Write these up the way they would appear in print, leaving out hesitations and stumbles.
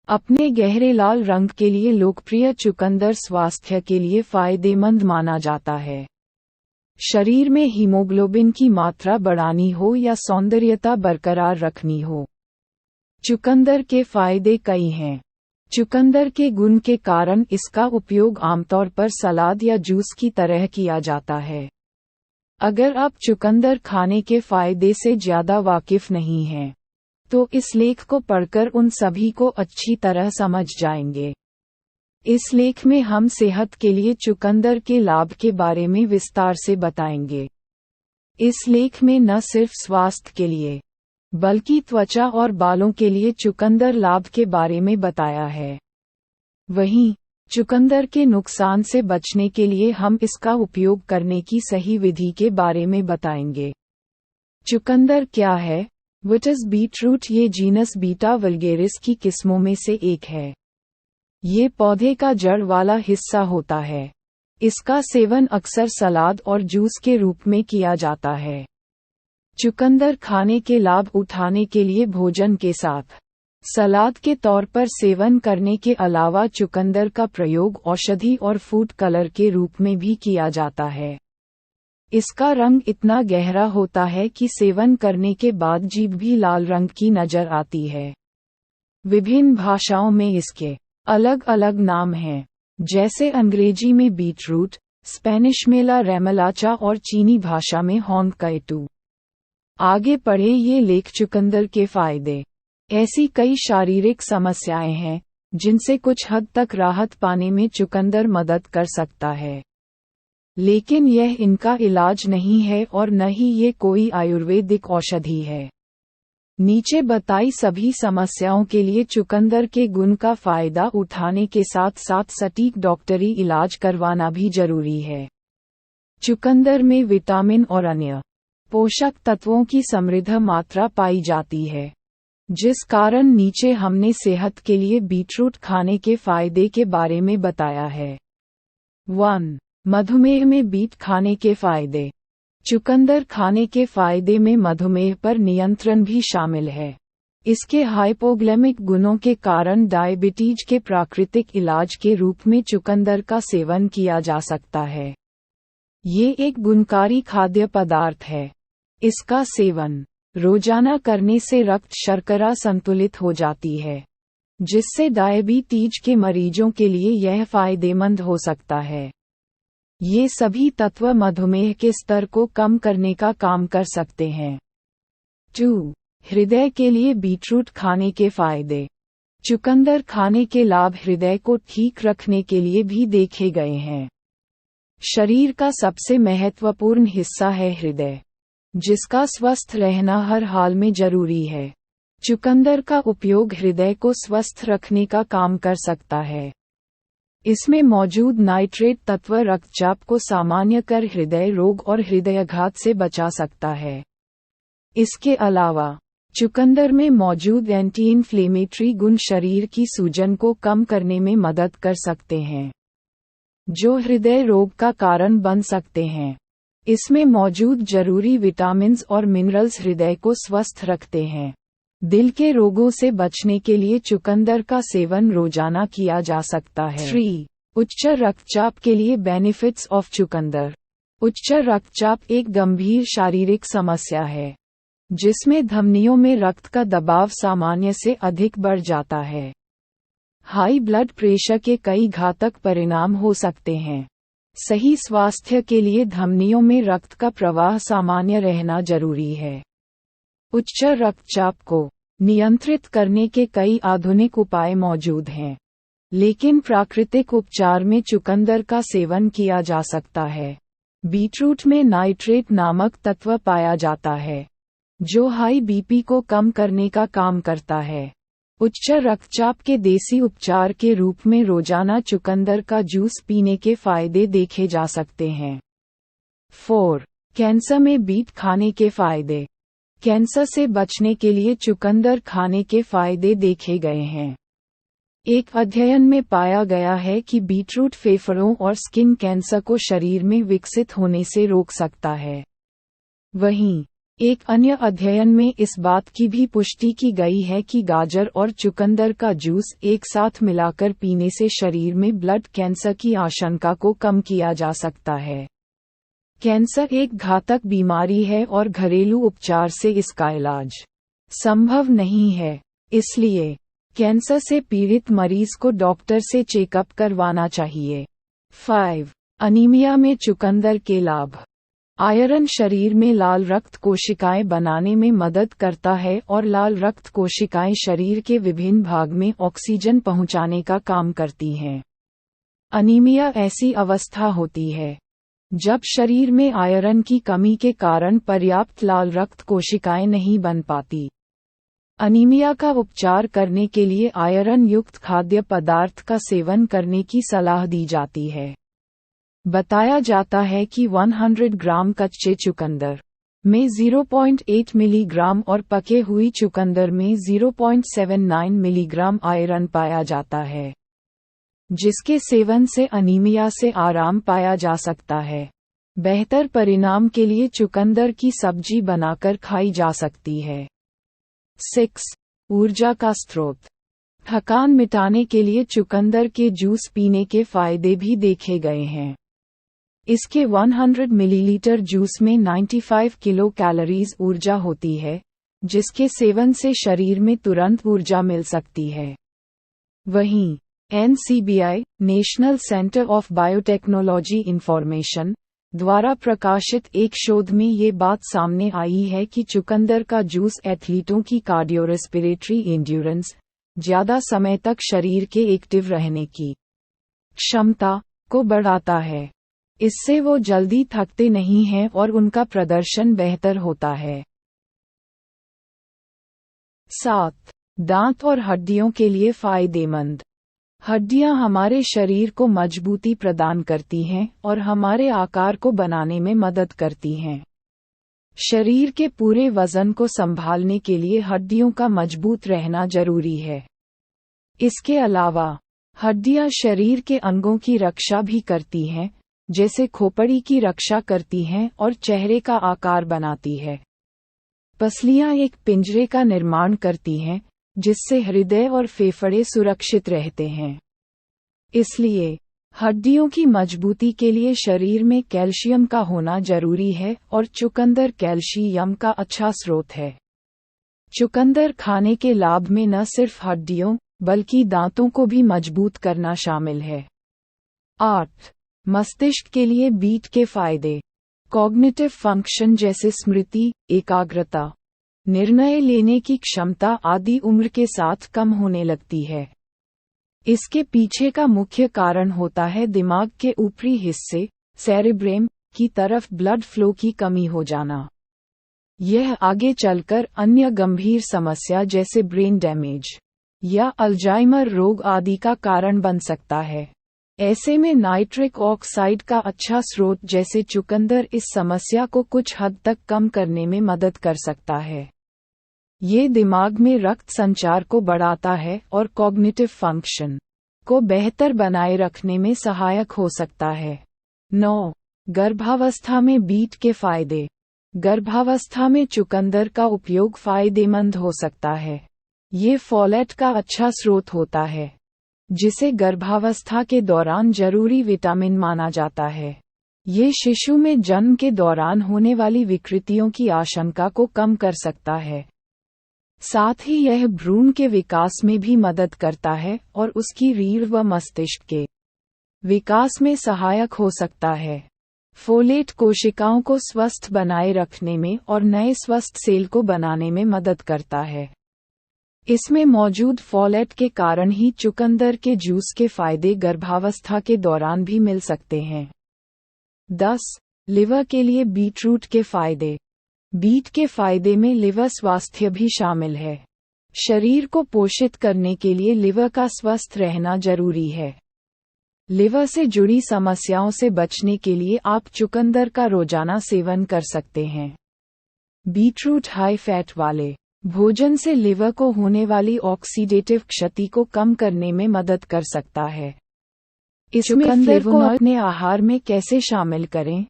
अपने गहरे लाल रंग के लिए लोकप्रिय चुकंदर स्वास्थ्य के लिए फायदेमंद माना जाता है। शरीर में हीमोग्लोबिन की मात्रा बढ़ानी हो या सौंदर्यता बरकरार रखनी हो, चुकंदर के फायदे कई हैं। चुकंदर के गुण के कारण इसका उपयोग आमतौर पर सलाद या जूस की तरह किया जाता है। अगर आप चुकंदर खाने के फायदे से ज्यादा वाकिफ नहीं हैं, तो इस लेख को पढ़कर उन सभी को अच्छी तरह समझ जाएंगे। इस लेख में हम सेहत के लिए चुकंदर के लाभ के बारे में विस्तार से बताएंगे। इस लेख में न सिर्फ स्वास्थ्य के लिए, बल्कि त्वचा और बालों के लिए चुकंदर लाभ के बारे में बताया है। वहीं, चुकंदर के नुकसान से बचने के लिए हम इसका उपयोग करने की सही विधि के बारे में बताएंगे। चुकंदर क्या है? विटिस बीटरूट ये जीनस बीटा वल्गेरिस की किस्मों में से एक है। ये पौधे का जड़ वाला हिस्सा होता है। इसका सेवन अक्सर सलाद और जूस के रूप में किया जाता है। चुकंदर खाने के लाभ उठाने के लिए भोजन के साथ सलाद के तौर पर सेवन करने के अलावा चुकंदर का प्रयोग औषधि और फूड कलर के रूप में भी किया जाता है। इसका रंग इतना गहरा होता है कि सेवन करने के बाद जीभ भी लाल रंग की नजर आती है। विभिन्न भाषाओं में इसके अलग अलग नाम हैं, जैसे अंग्रेजी में बीटरूट, स्पेनिश में ला रेमलाचा और चीनी भाषा में हॉन्ग कैटू। आगे पढ़े ये लेख चुकंदर के फायदे। ऐसी कई शारीरिक समस्याएं हैं जिनसे कुछ हद तक राहत पाने में चुकंदर मदद कर सकता है, लेकिन यह इनका इलाज नहीं है और न ही ये कोई आयुर्वेदिक औषधि है। नीचे बताई सभी समस्याओं के लिए चुकंदर के गुण का फायदा उठाने के साथ साथ सटीक डॉक्टरी इलाज करवाना भी जरूरी है। चुकंदर में विटामिन और अन्य पोषक तत्वों की समृद्ध मात्रा पाई जाती है, जिस कारण नीचे हमने सेहत के लिए बीटरूट खाने के फायदे के बारे में बताया है। 1. मधुमेह में बीट खाने के फायदे। चुकंदर खाने के फायदे में मधुमेह पर नियंत्रण भी शामिल है। इसके हाइपोग्लाइकेमिक गुणों के कारण डायबिटीज के प्राकृतिक इलाज के रूप में चुकंदर का सेवन किया जा सकता है। ये एक गुणकारी खाद्य पदार्थ है। इसका सेवन रोजाना करने से रक्त शर्करा संतुलित हो जाती है, जिससे डायबिटीज के मरीजों के लिए यह फायदेमंद हो सकता है। ये सभी तत्व मधुमेह के स्तर को कम करने का काम कर सकते हैं। 2. हृदय के लिए बीटरूट खाने के फायदे। चुकंदर खाने के लाभ हृदय को ठीक रखने के लिए भी देखे गए हैं। शरीर का सबसे महत्वपूर्ण हिस्सा है हृदय, जिसका स्वस्थ रहना हर हाल में जरूरी है। चुकंदर का उपयोग हृदय को स्वस्थ रखने का काम कर सकता है। इसमें मौजूद नाइट्रेट तत्व रक्तचाप को सामान्य कर हृदय रोग और हृदयाघात से बचा सकता है। इसके अलावा चुकंदर में मौजूद एंटी इन्फ्लेमेटरी गुण शरीर की सूजन को कम करने में मदद कर सकते हैं, जो हृदय रोग का कारण बन सकते हैं। इसमें मौजूद जरूरी विटामिन्स और मिनरल्स हृदय को स्वस्थ रखते हैं। दिल के रोगों से बचने के लिए चुकंदर का सेवन रोजाना किया जा सकता है। 3. उच्च रक्तचाप के लिए बेनिफिट्स ऑफ चुकंदर। उच्च रक्तचाप एक गंभीर शारीरिक समस्या है, जिसमें धमनियों में रक्त का दबाव सामान्य से अधिक बढ़ जाता है। हाई ब्लड प्रेशर के कई घातक परिणाम हो सकते हैं। सही स्वास्थ्य के लिए धमनियों में रक्त का प्रवाह सामान्य रहना जरूरी है। उच्च रक्तचाप को नियंत्रित करने के कई आधुनिक उपाय मौजूद हैं, लेकिन प्राकृतिक उपचार में चुकंदर का सेवन किया जा सकता है। बीटरूट में नाइट्रेट नामक तत्व पाया जाता है, जो हाई बीपी को कम करने का काम करता है। उच्च रक्तचाप के देसी उपचार के रूप में रोजाना चुकंदर का जूस पीने के फायदे देखे जा सकते हैं। 4. कैंसर में बीट खाने के फायदे। कैंसर से बचने के लिए चुकंदर खाने के फायदे देखे गए हैं। एक अध्ययन में पाया गया है कि बीटरूट फेफड़ों और स्किन कैंसर को शरीर में विकसित होने से रोक सकता है। वहीं, एक अन्य अध्ययन में इस बात की भी पुष्टि की गई है कि गाजर और चुकंदर का जूस एक साथ मिलाकर पीने से शरीर में ब्लड कैंसर की आशंका को कम किया जा सकता है। कैंसर एक घातक बीमारी है और घरेलू उपचार से इसका इलाज संभव नहीं है। इसलिए कैंसर से पीड़ित मरीज को डॉक्टर से चेकअप करवाना चाहिए। 5. अनीमिया में चुकंदर के लाभ। आयरन शरीर में लाल रक्त कोशिकाएं बनाने में मदद करता है और लाल रक्त कोशिकाएं शरीर के विभिन्न भाग में ऑक्सीजन पहुंचाने का काम करती हैं। अनीमिया ऐसी अवस्था होती है जब शरीर में आयरन की कमी के कारण पर्याप्त लाल रक्त कोशिकाएं नहीं बन पाती। अनीमिया का उपचार करने के लिए आयरन युक्त खाद्य पदार्थ का सेवन करने की सलाह दी जाती है। बताया जाता है कि 100 ग्राम कच्चे चुकंदर में 0.8 मिलीग्राम और पके हुई चुकंदर में 0.79 मिलीग्राम आयरन पाया जाता है, जिसके सेवन से अनीमिया से आराम पाया जा सकता है। बेहतर परिणाम के लिए चुकंदर की सब्जी बनाकर खाई जा सकती है। 6. ऊर्जा का स्रोत। थकान मिटाने के लिए चुकंदर के जूस पीने के फायदे भी देखे गए हैं। इसके 100 मिलीलीटर जूस में 95 किलो कैलोरीज ऊर्जा होती है, जिसके सेवन से शरीर में तुरंत ऊर्जा मिल सकती है। वहीं NCBI national centre of biotechnology information द्वारा प्रकाशित एक शोध में ये बात सामने आई है कि चुकंदर का जूस एथलीटों की कार्डियोरेस्पिरेटरी एंड्योरेंस, ज्यादा समय तक शरीर के एक्टिव रहने की क्षमता को बढ़ाता है। इससे वो जल्दी थकते नहीं हैं और उनका प्रदर्शन बेहतर होता है। 7. दांत और हड्डियों के लिए फायदेमंद। हड्डियां हमारे शरीर को मजबूती प्रदान करती हैं और हमारे आकार को बनाने में मदद करती हैं। शरीर के पूरे वजन को संभालने के लिए हड्डियों का मजबूत रहना जरूरी है। इसके अलावा हड्डियां शरीर के अंगों की रक्षा भी करती हैं, जैसे खोपड़ी की रक्षा करती हैं और चेहरे का आकार बनाती है। पसलियां एक पिंजरे का निर्माण करती हैं, जिससे हृदय और फेफड़े सुरक्षित रहते हैं। इसलिए हड्डियों की मजबूती के लिए शरीर में कैल्शियम का होना जरूरी है और चुकंदर कैल्शियम का अच्छा स्रोत है। चुकंदर खाने के लाभ में न सिर्फ हड्डियों बल्कि दांतों को भी मजबूत करना शामिल है। 8. मस्तिष्क के लिए बीट के फायदे। कॉग्निटिव फंक्शन जैसे स्मृति, एकाग्रता, निर्णय लेने की क्षमता आदि उम्र के साथ कम होने लगती है। इसके पीछे का मुख्य कारण होता है दिमाग के ऊपरी हिस्से सेरेब्रम की तरफ ब्लड फ्लो की कमी हो जाना। यह आगे चलकर अन्य गंभीर समस्या जैसे ब्रेन डैमेज या अल्जाइमर रोग आदि का कारण बन सकता है। ऐसे में नाइट्रिक ऑक्साइड का अच्छा स्रोत जैसे चुकंदर इस समस्या को कुछ हद तक कम करने में मदद कर सकता है। ये दिमाग में रक्त संचार को बढ़ाता है और कॉग्निटिव फंक्शन को बेहतर बनाए रखने में सहायक हो सकता है। 9. गर्भावस्था में बीट के फायदे। गर्भावस्था में चुकंदर का उपयोग फायदेमंद हो सकता है। ये फोलेट का अच्छा स्रोत होता है, जिसे गर्भावस्था के दौरान जरूरी विटामिन माना जाता है। ये शिशु में जन्म के दौरान होने वाली विकृतियों की आशंका को कम कर सकता है। साथ ही यह भ्रूण के विकास में भी मदद करता है और उसकी रीढ़ व मस्तिष्क के विकास में सहायक हो सकता है। फोलेट कोशिकाओं को स्वस्थ बनाए रखने में और नए स्वस्थ सेल को बनाने में मदद करता है। इसमें मौजूद फोलेट के कारण ही चुकंदर के जूस के फायदे गर्भावस्था के दौरान भी मिल सकते हैं। 10. लिवर के लिए बीटरूट के फायदे। बीट के फायदे में लिवर स्वास्थ्य भी शामिल है। शरीर को पोषित करने के लिए लिवर का स्वस्थ रहना जरूरी है। लिवर से जुड़ी समस्याओं से बचने के लिए आप चुकंदर का रोजाना सेवन कर सकते हैं। बीटरूट हाई फैट वाले भोजन से लिवर को होने वाली ऑक्सीडेटिव क्षति को कम करने में मदद कर सकता है। इसमें चुकंदर को अपने आहार में कैसे शामिल करें?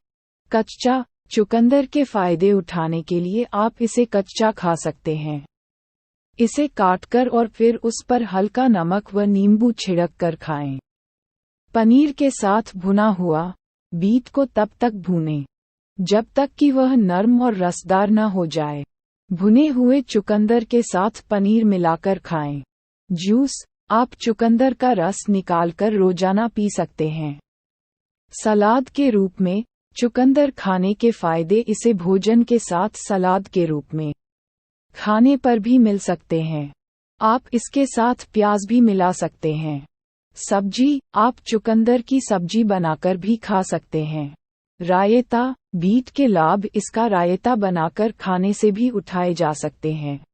कच्चा चुकंदर के फायदे उठाने के लिए आप इसे कच्चा खा सकते हैं। इसे काटकर और फिर उस पर हल्का नमक व नींबू छिड़क कर खाएं। पनीर के साथ भुना हुआ बीट को तब तक भूनें जब तक कि वह नरम और रसदार न हो जाए। भुने हुए चुकंदर के साथ पनीर मिलाकर खाएं। जूस, आप चुकंदर का रस निकालकर रोजाना पी सकते हैं। सलाद के रूप में चुकंदर खाने के फायदे। इसे भोजन के साथ सलाद के रूप में खाने पर भी मिल सकते हैं। आप इसके साथ प्याज भी मिला सकते हैं। सब्जी, आप चुकंदर की सब्जी बनाकर भी खा सकते हैं। रायता, बीट के लाभ। इसका रायता बनाकर खाने से भी उठाए जा सकते हैं।